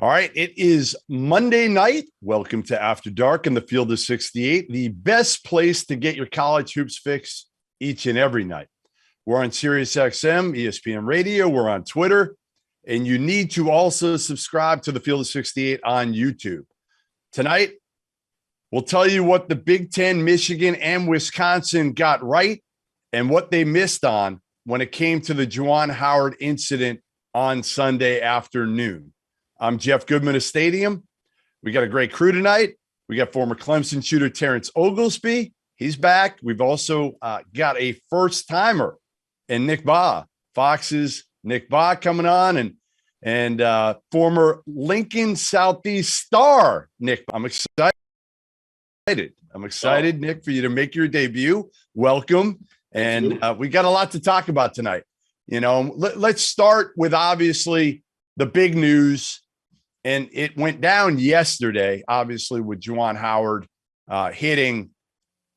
All right, it is Monday night. Welcome to After Dark in the Field of 68, the best place to get your college hoops fix each and every night. We're on SiriusXM, ESPN Radio, we're on Twitter, and you need to also subscribe to the Field of 68 on YouTube. Tonight, we'll tell you what the Big Ten, Michigan, and Wisconsin got right and what they missed on when it came to the JUWAN Howard incident on Sunday afternoon. I'm Jeff Goodman of Stadium. We got a great crew tonight. We got former Clemson shooter Terrence Oglesby. He's back. We've also got a first-timer in Nick Bahe, Fox's Nick Bahe coming on, and former Lincoln Southeast star Nick. I'm excited. Nick, for you to make your debut. Welcome. And we got a lot to talk about tonight. You know, let's start with obviously the big news. And it went down yesterday, obviously, with JUWAN Howard hitting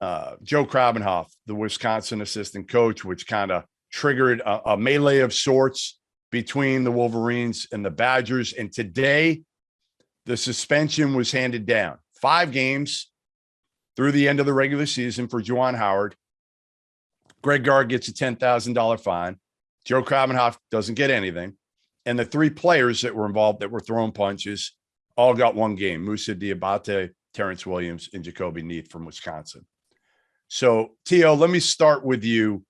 Joe Krabenhoff, the Wisconsin assistant coach, which kind of triggered a melee of sorts between the Wolverines and the Badgers. And today, the suspension was handed down. 5 games through the end of the regular season for JUWAN Howard. Greg Gard gets a $10,000 fine. Joe Krabenhoff doesn't get anything. And the 3 players that were involved that were throwing punches all got 1 game. Musa Diabate, Terrence Williams, and Jacoby Neath from Wisconsin. So, Tio, let me start with you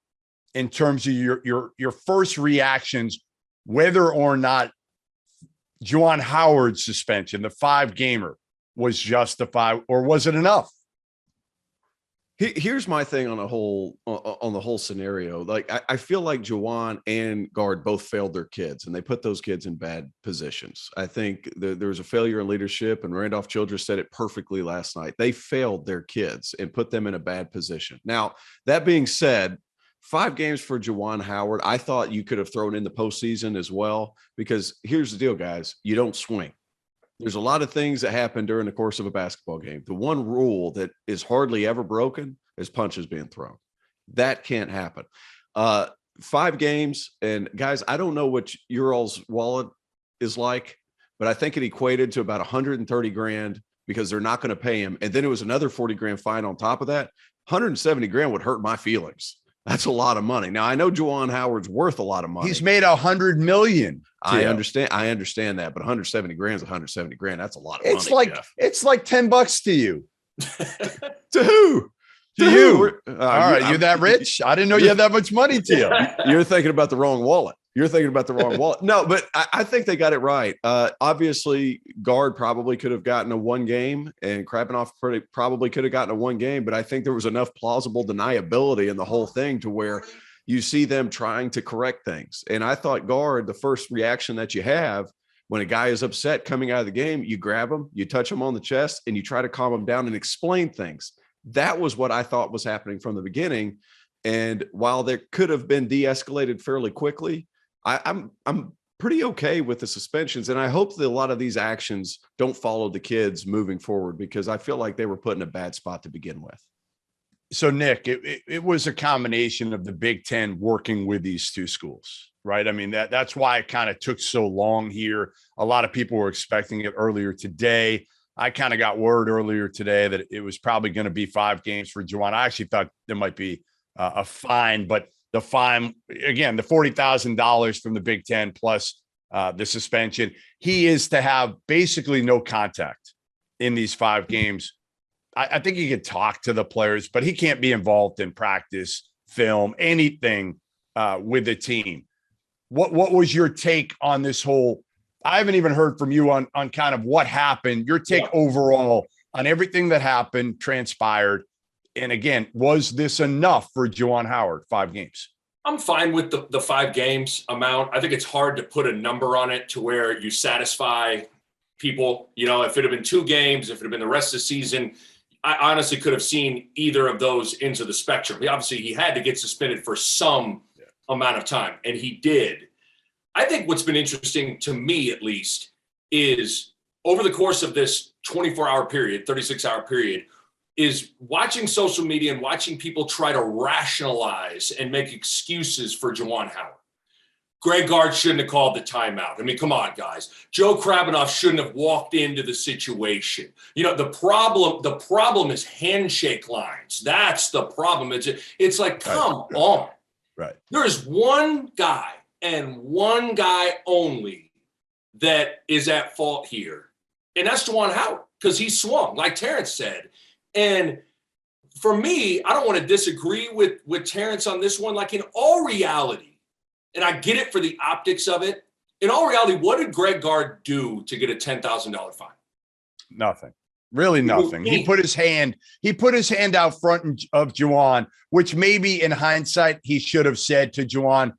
in terms of your first reactions, whether or not JUWAN Howard's suspension, the 5-gamer, was justified, or was it enough? Here's my thing on the whole scenario. Like, I feel like JUWAN and Gard both failed their kids, and they put those kids in bad positions. I think there was a failure in leadership, and Randolph Childress said it perfectly last night. They failed their kids and put them in a bad position. Now, that being said, 5 games for JUWAN Howard, I thought you could have thrown in the postseason as well, because here's the deal, guys. You don't swing. There's a lot of things that happen during the course of a basketball game. The one rule that is hardly ever broken is punches being thrown. That can't happen. 5 games, and guys, I don't know what your all's wallet is like, but I think it equated to about 130 grand because they're not going to pay him. And then it was another 40 grand fine on top of that. 170 grand would hurt my feelings. That's a lot of money. Now, I know JUWAN Howard's worth a lot of money. He's made $100 million. I understand that, but 170 grand is 170 grand. That's a lot of money. It's like $10 to you. To who? To you. All right. You're that rich? I didn't know you had that much money, Tio. You're thinking about the wrong wallet. No, but I think they got it right. Obviously, Gard probably could have gotten a 1 game, and Krabenhoff probably could have gotten a 1 game, but I think there was enough plausible deniability in the whole thing to where you see them trying to correct things. And I thought Gard, the first reaction that you have when a guy is upset coming out of the game, you grab him, you touch him on the chest, and you try to calm him down and explain things. That was what I thought was happening from the beginning. And while there could have been de-escalated fairly quickly, I'm pretty okay with the suspensions, and I hope that a lot of these actions don't follow the kids moving forward, because I feel like they were put in a bad spot to begin with. So, Nick, it was a combination of the Big Ten working with these 2 schools, right? I mean, that's why it kind of took so long here. A lot of people were expecting it earlier today. I kind of got word earlier today that it was probably going to be 5 games for JUWAN. I actually thought there might be a fine, but the fine, again, the $40,000 from the Big Ten plus the suspension. He is to have basically no contact in these 5 games. I think he could talk to the players, but he can't be involved in practice, film, anything with the team. What was your take on this whole? I haven't even heard from you on kind of what happened, your take overall on everything that happened, transpired. And again, was this enough for JUWAN Howard, 5 games? I'm fine with the 5 games amount. I think it's hard to put a number on it to where you satisfy people. You know, if it had been 2 games, if it had been the rest of the season, I honestly could have seen either of those ends of the spectrum. Obviously, he had to get suspended for some amount of time, and he did. I think what's been interesting to me, at least, is over the course of this 24-hour period, 36-hour period, is watching social media and watching people try to rationalize and make excuses for JUWAN Howard. Greg Gard shouldn't have called the timeout. I mean, come on, guys. Joe Krabbenhoff shouldn't have walked into the situation. You know, the problem is handshake lines. That's the problem. It's like, come on. Right. There is one guy and one guy only that is at fault here. And that's JUWAN Howard, because he swung, like Terrence said. And for me, I don't want to disagree with Terrence on this one. Like, in all reality, and I get it for the optics of it, in all reality, what did Greg Gard do to get a $10,000 fine? Nothing. Really nothing. He put his hand out front of JUWAN, which maybe in hindsight he should have said to JUWAN,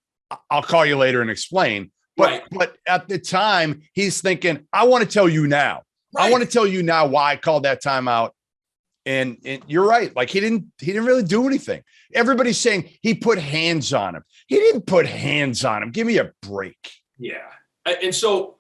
I'll call you later and explain. But at the time, he's thinking, I want to tell you now. Right. I want to tell you now why I called that timeout. And you're right. Like, he didn't really do anything. Everybody's saying he put hands on him. He didn't put hands on him. Give me a break. Yeah. And so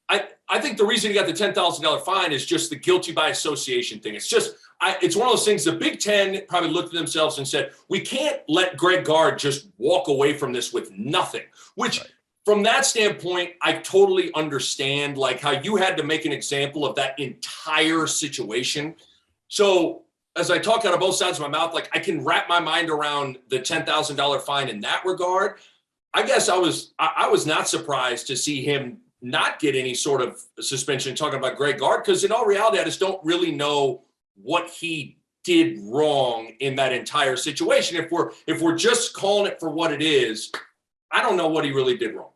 I think the reason he got the $10,000 fine is just the guilty by association thing. It's just, it's one of those things. The Big Ten probably looked at themselves and said, we can't let Greg Gard just walk away from this with nothing, which from that standpoint, I totally understand, like, how you had to make an example of that entire situation. So as I talk out of both sides of my mouth, like, I can wrap my mind around the $10,000 fine in that regard. I guess I was not surprised to see him not get any sort of suspension, talking about Greg Gard, because in all reality, I just don't really know what he did wrong in that entire situation. If we're just calling it for what it is, I don't know what he really did wrong.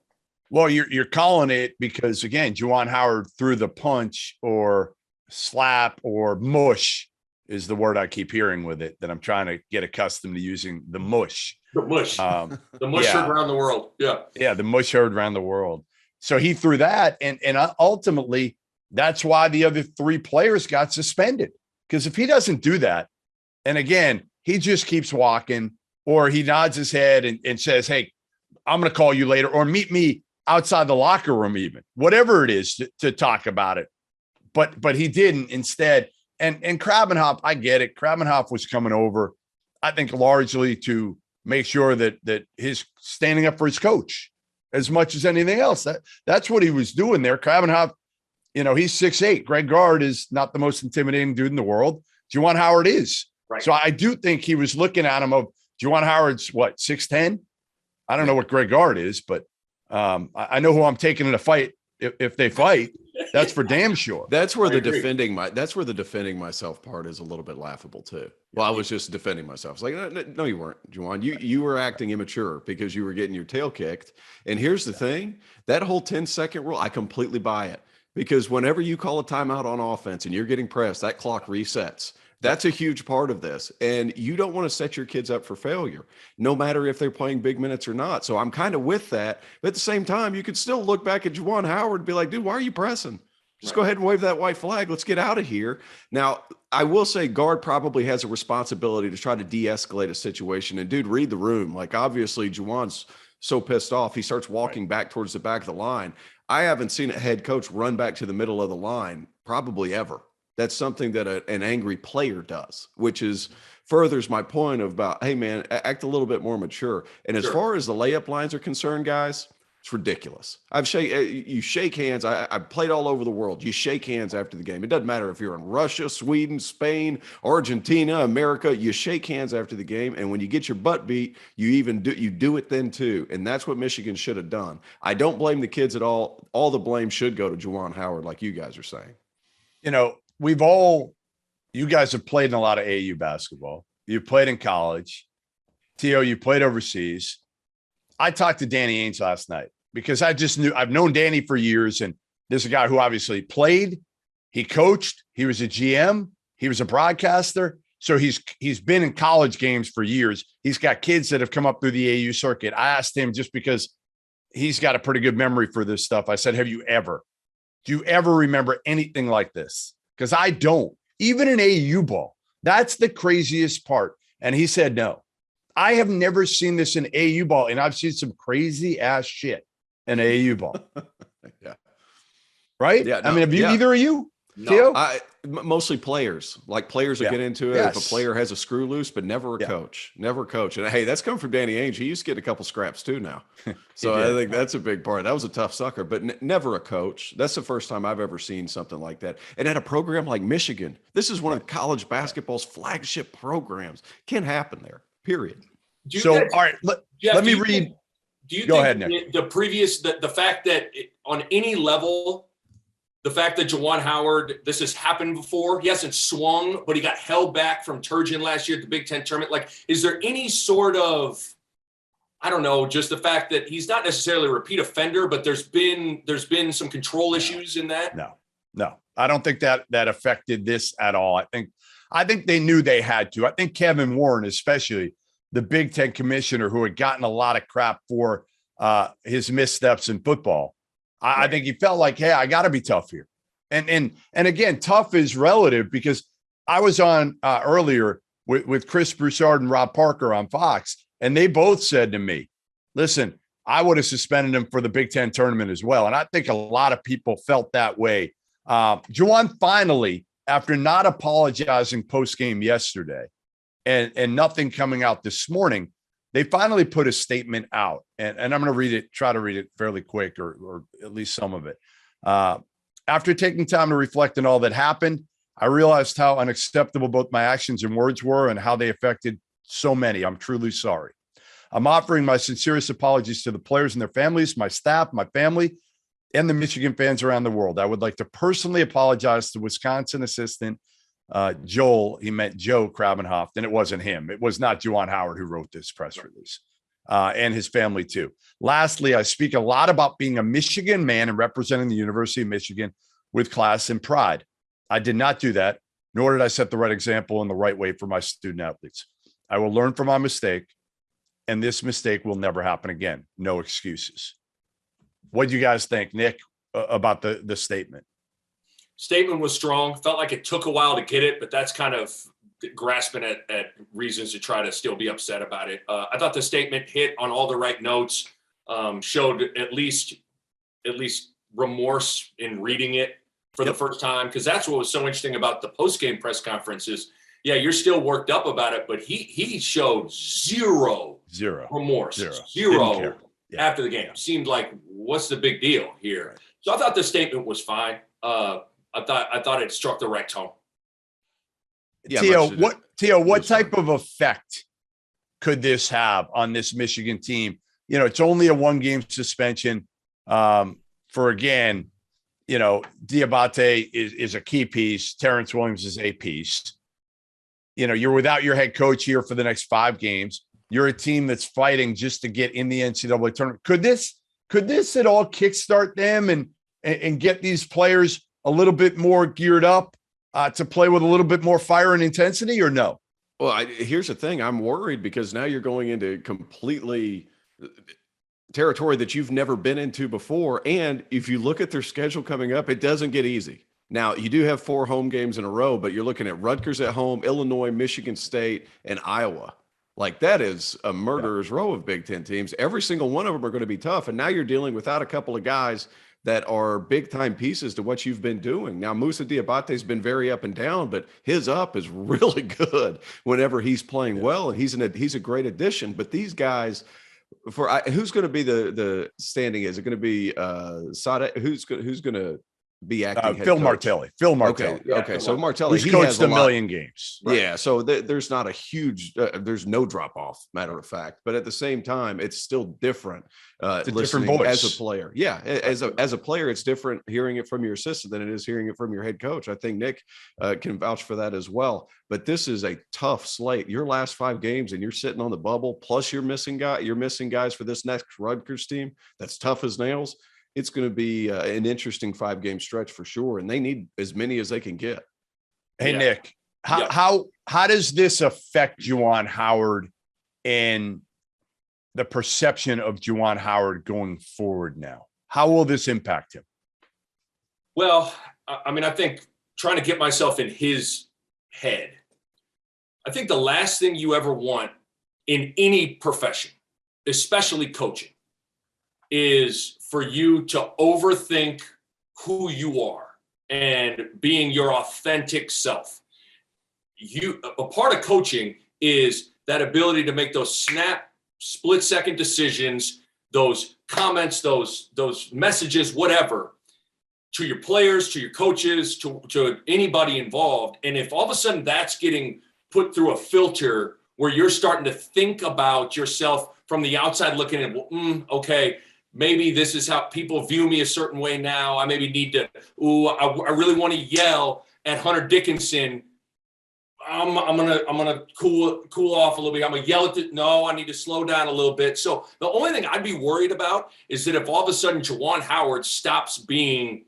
Well, you're calling it because, again, JUWAN Howard threw the punch or slap or mush is the word I keep hearing with it, that I'm trying to get accustomed to using, the mush. The mush. The mush heard around the world. Yeah. Yeah, the mush heard around the world. So he threw that, and ultimately that's why the other three players got suspended. Because if he doesn't do that, and again, he just keeps walking, or he nods his head and says, hey, I'm going to call you later, or meet me outside the locker room, even whatever it is to talk about it. But he didn't instead. And Krabbenhoff, I get it. Krabbenhoff was coming over, I think, largely to make sure that his standing up for his coach as much as anything else. That's what he was doing there. Krabbenhoff, he's 6'8". Greg Gard is not the most intimidating dude in the world. JUWAN Howard is. Right. So I do think he was looking at him of JUWAN Howard's, 6'10"? I don't know what Greg Gard is, but I know who I'm taking in a fight if they fight. That's for damn sure. That's where the defending myself part is a little bit laughable too. Well, I was just defending myself. It's like, no, you weren't, JUWAN. You were acting immature because you were getting your tail kicked. And here's the thing, that whole 10-second rule, I completely buy it, because whenever you call a timeout on offense and you're getting pressed, that clock resets. That's a huge part of this. And you don't want to set your kids up for failure, no matter if they're playing big minutes or not. So I'm kind of with that. But at the same time, you could still look back at JUWAN Howard and be like, dude, why are you pressing? Just go ahead and wave that white flag. Let's get out of here. Now, I will say Gard probably has a responsibility to try to de-escalate a situation. And dude, read the room. Like, obviously JUWAN's so pissed off, he starts walking back towards the back of the line. I haven't seen a head coach run back to the middle of the line probably ever. That's something that an angry player does, which is furthers my point about, hey, man, act a little bit more mature. And as far as the layup lines are concerned, guys, it's ridiculous. You shake hands. I played all over the world. You shake hands after the game. It doesn't matter if you're in Russia, Sweden, Spain, Argentina, America. You shake hands after the game. And when you get your butt beat, you do it then too. And that's what Michigan should have done. I don't blame the kids at all. All the blame should go to JUWAN Howard, like you guys are saying. You guys have played in a lot of AAU basketball. You've played in college. T.O., you played overseas. I talked to Danny Ainge last night because I've known Danny for years. And this is a guy who obviously played, he coached, he was a GM, he was a broadcaster. So he's been in college games for years. He's got kids that have come up through the AAU circuit. I asked him, just because he's got a pretty good memory for this stuff, I said, do you ever remember anything like this? Because I don't, even in AAU ball. That's the craziest part. And he said, no, I have never seen this in AAU ball. And I've seen some crazy ass shit in AAU ball. Yeah. Right? Yeah. No, I mean, have you, either of you? Theo? Mostly players. Like players will get into it if a player has a screw loose, but never a coach. Never a coach. And hey, that's come from Danny Ainge. He used to get a couple scraps too now. So I think that's a big part. That was a tough sucker, but never a coach. That's the first time I've ever seen something like that. And at a program like Michigan, this is one of college basketball's flagship programs. Can't happen there, period. All right, let me read. Do you Go think ahead, Nick. the fact that on any level, the fact that Juwan Howard, this has happened before, he hasn't swung, but he got held back from Turgeon last year at the Big Ten tournament. Like, is there any sort of, I don't know, just the fact that he's not necessarily a repeat offender, but there's been some control issues in that? No, I don't think that affected this at all. I think they knew they had to. I think Kevin Warren, especially the Big Ten commissioner, who had gotten a lot of crap for his missteps in football, I think he felt like, hey, I got to be tough here. And again, tough is relative, because I was on earlier with Chris Broussard and Rob Parker on Fox, and they both said to me, listen, I would have suspended him for the Big Ten tournament as well. And I think a lot of people felt that way. Juwan finally, after not apologizing post-game yesterday and nothing coming out this morning, they finally put a statement out, and I'm going to try to read it fairly quick, or at least some of it. After taking time to reflect on all that happened, I realized how unacceptable both my actions and words were and how they affected so many. I'm truly sorry. I'm offering my sincerest apologies to the players and their families, my staff, my family, and the Michigan fans around the world. I would like to personally apologize to Wisconsin assistant Joel, he meant Joe Krabenhoff, and it wasn't him. It was not Juwan Howard who wrote this press release, and his family too. Lastly, I speak a lot about being a Michigan man and representing the University of Michigan with class and pride. I did not do that, nor did I set the right example in the right way for my student athletes. I will learn from my mistake, and this mistake will never happen again. No excuses. What do you guys think, Nick, about the statement? Statement was strong. Felt like it took a while to get it, but that's kind of grasping at reasons to try to still be upset about it. I thought the statement hit on all the right notes, showed at least remorse in reading it for the first time, because that's what was so interesting about the post-game press conference is, yeah, you're still worked up about it, but he showed zero remorse, zero after the game. Seemed like, what's the big deal here? So I thought the statement was fine. I thought it struck the right tone. Yeah, Theo, what type of effect could this have on this Michigan team? You know, it's only a 1-game suspension. For again, you know, Diabate is a key piece. Terrence Williams is a piece. You know, you're without your head coach here for the next 5 games. You're a team that's fighting just to get in the NCAA tournament. Could this at all kickstart them and get these players a little bit more geared up to play with a little bit more fire and intensity, or no? Well, here's the thing. I'm worried because now you're going into completely territory that you've never been into before. And if you look at their schedule coming up, it doesn't get easy. Now, you do have 4 home games in a row, but you're looking at Rutgers at home, Illinois, Michigan State, and Iowa. Like, that is a murderer's row of Big Ten teams. Every single one of them are going to be tough. And now you're dealing without a couple of guys that are big-time pieces to what you've been doing. Now, Moussa Diabate's been very up and down, but his up is really good whenever he's playing well, and he's a great addition. But these guys, who's going to be the standing? Is it going to be Sada? Who's going to be acting? Phil Martelli. Okay. So Martelli, he's coached a million games. Right? Yeah. So there's not a huge, there's no drop off, matter of fact. But at the same time, it's still different. It's a different voice as a player. Yeah. As a player, it's different hearing it from your assistant than it is hearing it from your head coach. I think Nick can vouch for that as well. But this is a tough slate. Your last 5 games and you're sitting on the bubble, plus you're missing guys for this next Rutgers team that's tough as nails. It's going to be an interesting 5-game stretch for sure, and they need as many as they can get. Hey, Nick, how does this affect Juwan Howard and the perception of Juwan Howard going forward now? How will this impact him? Well, I mean, I think trying to get myself in his head, I think the last thing you ever want in any profession, especially coaching, is for you to overthink who you are and being your authentic self. A part of coaching is that ability to make those split-second decisions, those comments, those messages, whatever, to your players, to your coaches, to anybody involved. And if all of a sudden that's getting put through a filter where you're starting to think about yourself from the outside looking in, well, okay, maybe this is how people view me a certain way now. I maybe need to, I really want to yell at Hunter Dickinson. I'm gonna cool off a little bit. I'm gonna yell at it. No, I need to slow down a little bit. So the only thing I'd be worried about is that if all of a sudden JUWAN Howard stops being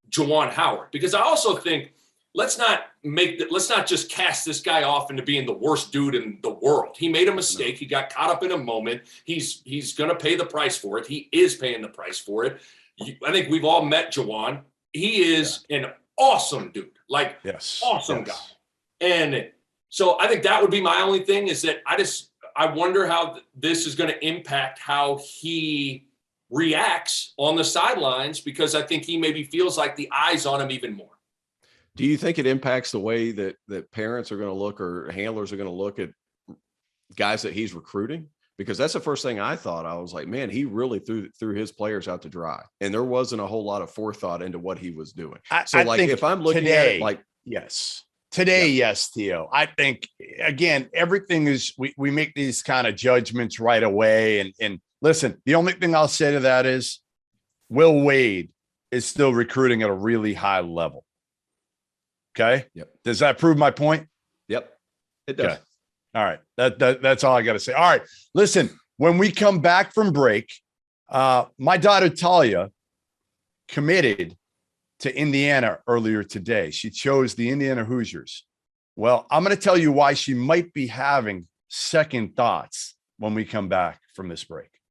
JUWAN Howard, because I also think let's not just cast this guy off into being the worst dude in the world. He made a mistake. He got caught up in a moment. He's gonna pay the price for it. He is paying the price for it. I think we've all met JUWAN. He is an awesome dude. Awesome guy. And so I think that would be my only thing, is that I wonder how this is going to impact how he reacts on the sidelines, because I think he maybe feels like the eyes on him even more. Do you think it impacts the way that parents are going to look, or handlers are going to look at guys that he's recruiting? Because that's the first thing I thought. I was like, man, he really threw his players out to dry, and there wasn't a whole lot of forethought into what he was doing. If I'm looking at it, yes. Today, yes, Theo. I think, again, everything is, we make these kind of judgments right away. And listen, the only thing I'll say to that is Will Wade is still recruiting at a really high level. Okay. Yep. Does that prove my point? Yep. It does. Okay. All right. That's all I got to say. All right. Listen, when we come back from break, my daughter Talia committed to Indiana earlier today. She chose the Indiana Hoosiers. Well, I'm going to tell you why she might be having second thoughts when we come back from this break.